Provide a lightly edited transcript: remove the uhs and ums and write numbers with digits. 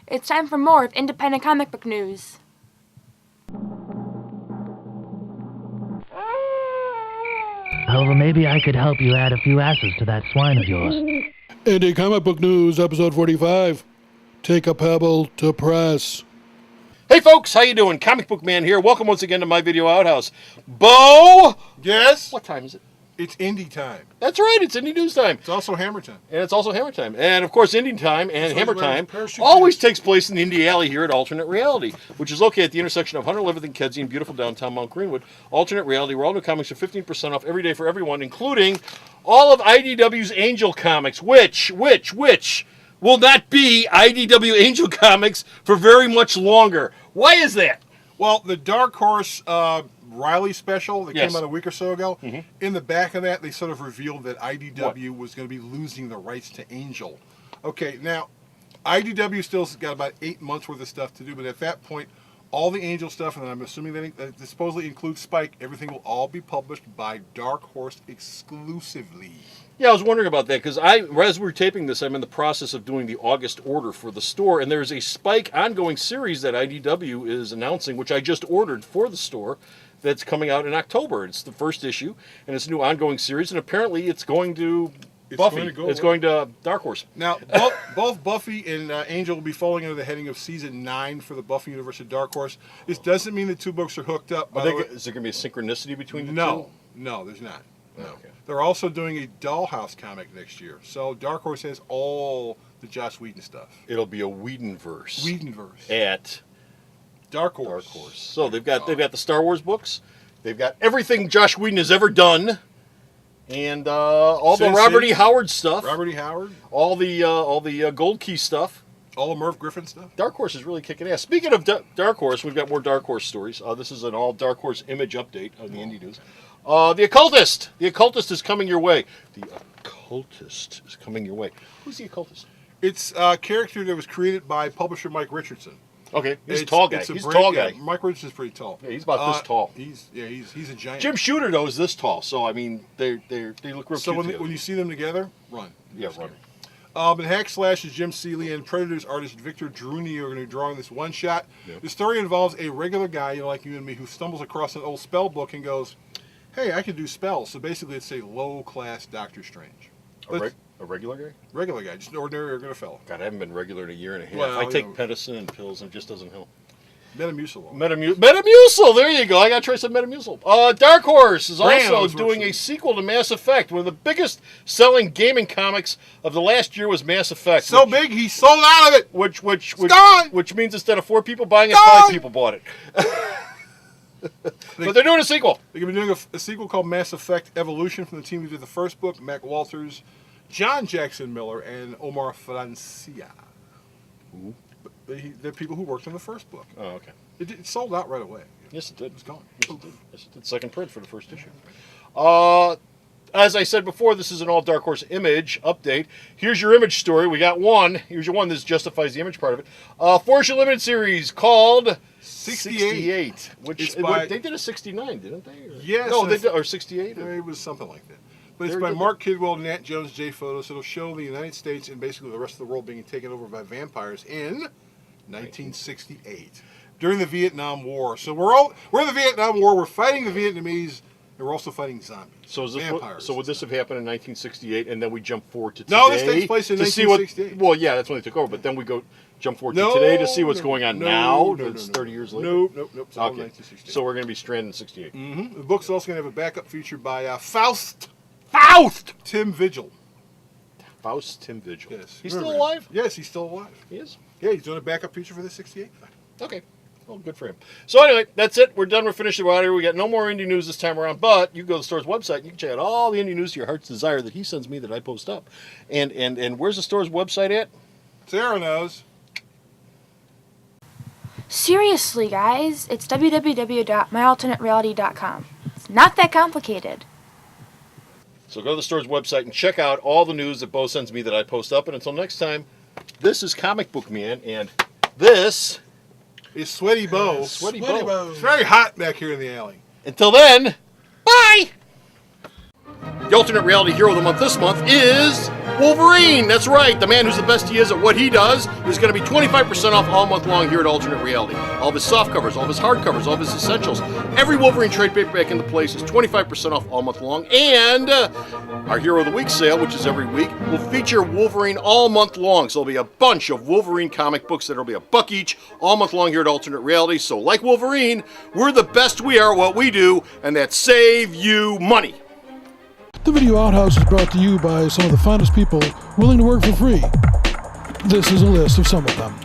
It's time for more of independent comic book news. However, maybe I could help you add a few asses to that swine of yours. Indy Comic Book News, episode 45. Take a pebble to press. Hey folks, how you doing? Comic Book Man here. Welcome once again to my video outhouse. Bo! Yes? What time is it? It's Indy time. That's right, it's Indy News time. It's also Hammer time. And it's also Hammer time. And of course, Indy time and Hammer time parachute always pants. takes place in the Indy Alley here at Alternate Reality, which is located at the intersection of 111th and Kedzie in beautiful downtown Mount Greenwood. Alternate Reality, where all new comics are 15% off every day for everyone, including all of IDW's Angel comics, which will not be IDW Angel comics for very much longer. Why is that? Well, the Dark Horse Riley special that Yes. came out a week or so ago, Mhm. in the back of that, they sort of revealed that IDW was going to be losing the rights to Angel. Okay, now, IDW still's got about 8 months worth of stuff to do, but at that point, all the Angel stuff, and I'm assuming that supposedly includes Spike, everything will all be published by Dark Horse exclusively. Yeah, I was wondering about that because as we're taping this, I'm in the process of doing the August order for the store, and there's a Spike ongoing series that IDW is announcing, which I just ordered for the store, that's coming out in October. It's the first issue, and it's a new ongoing series, and apparently it's going to Buffy. It's going to Dark Horse. Now, both Buffy and Angel will be falling under the heading of Season 9 for the Buffy universe of Dark Horse. This doesn't mean the two books are hooked up. Is there going to be a synchronicity between the two? No, there's not. No. Okay. They're also doing a Dollhouse comic next year. So Dark Horse has all the Joss Whedon stuff. It'll be a Whedonverse. Whedonverse. At Dark Horse. Dark Horse. So they've got the Star Wars books. They've got everything Josh Whedon has ever done. And all the Sin Robert City. E. Howard stuff. Robert E. Howard. All the Gold Key stuff. All the Merv Griffin stuff. Dark Horse is really kicking ass. Speaking of Dark Horse, we've got more Dark Horse stories. This is an all Dark Horse image update on the Indie News. The Occultist. The Occultist is coming your way. The Occultist is coming your way. Who's the Occultist? It's a character that was created by publisher Mike Richardson. Okay, he's a It's- tall guy. it's a He's a brand- tall yeah, guy. Mike Richardson's pretty tall. Yeah, he's about this tall. He's a giant. Jim Shooter though is this tall, so I mean they look real So cute when together. you see them together, run. Yeah, run. And Hack Slash is Jim Seeley, and Predator's artist Victor Druni are going to be drawing this one shot. Yep. The story involves a regular guy, like you and me, who stumbles across an old spell book and goes, "Hey, I can do spells." So basically, it's a low-class Doctor Strange. A regular guy? Regular guy, just an ordinary regular fellow. God, I haven't been regular in a year and a half. Well, I you take know. Pedicin and pills, and it just doesn't help. Metamucil. Metamucil, there you go. I gotta try some Metamucil. Dark Horse is Brand also was doing a worse. sequel to Mass Effect. One of the biggest selling gaming comics of the last year was Mass Effect. So big, he sold out of it. Which gone. which means instead of 4 people buying it, Gone. 5 people bought it. But they're doing a sequel. They're going to be doing a sequel called Mass Effect Evolution from the team who did the first book, Mac Walters, John Jackson Miller, and Omar Francia. Ooh. They're people who worked on the first book. Oh, okay. It sold out right away. Yes, it did. It was gone. Yes, it did. Yes, it did. Second print for the first issue. As I said before, this is an all Dark Horse image update. Here's your image story. We got one. Here's your one. This justifies the image part of it. Force Your Limited series called 68. Which they did a 69, didn't they? Yes. No, they did, or 68. It was something like that. But it's They're by good. Mark Kidwell, Nat Jones, J Photos. It'll show the United States and basically the rest of the world being taken over by vampires in 1968 during the Vietnam War. So we're in the Vietnam War. We're fighting the Vietnamese, and we're also fighting zombies. So is this vampires. so would this have happened in 1968, and then we jump forward to today? No, this takes place in to see 1968. well, yeah, that's when they took over. But then we jump forward No, to today to see what's no, going on no, now. no, That's no, 30 years later. Nope. It's all Okay. 1968. So we're going to be stranded in 68. The book's also going to have a backup feature by Faust! Tim Vigil. Faust Tim Vigil. Yes. He's Remember still him. alive? Yes, he's still alive. He is? Yeah, he's doing a backup feature for the 68. Okay. Well, good for him. So anyway, that's it. We're done. We're finished. We're out here. We got no more indie news this time around, but you can go to the store's website and you can check out all the indie news to your heart's desire that he sends me that I post up. And where's the store's website at? Sarah knows. Seriously, guys, it's www.myalternatereality.com. It's not that complicated. So go to the store's website and check out all the news that Bo sends me that I post up. And until next time, this is Comic Book Man, and this It's Sweaty Bo. Sweaty Bo. It's very hot back here in the alley. Until then, bye! The alternate reality hero of the month this month is Wolverine. That's right. The man who's the best he is at what he does is going to be 25% off all month long here at Alternate Reality. All of his soft covers, all of his hard covers, all of his essentials. Every Wolverine trade paperback in the place is 25% off all month long. And our Hero of the Week sale, which is every week, will feature Wolverine all month long. So there'll be a bunch of Wolverine comic books that'll be $1 each all month long here at Alternate Reality. So like Wolverine, we're the best we are at what we do, and that's save you money. The Video Outhouse is brought to you by some of the finest people willing to work for free. This is a list of some of them.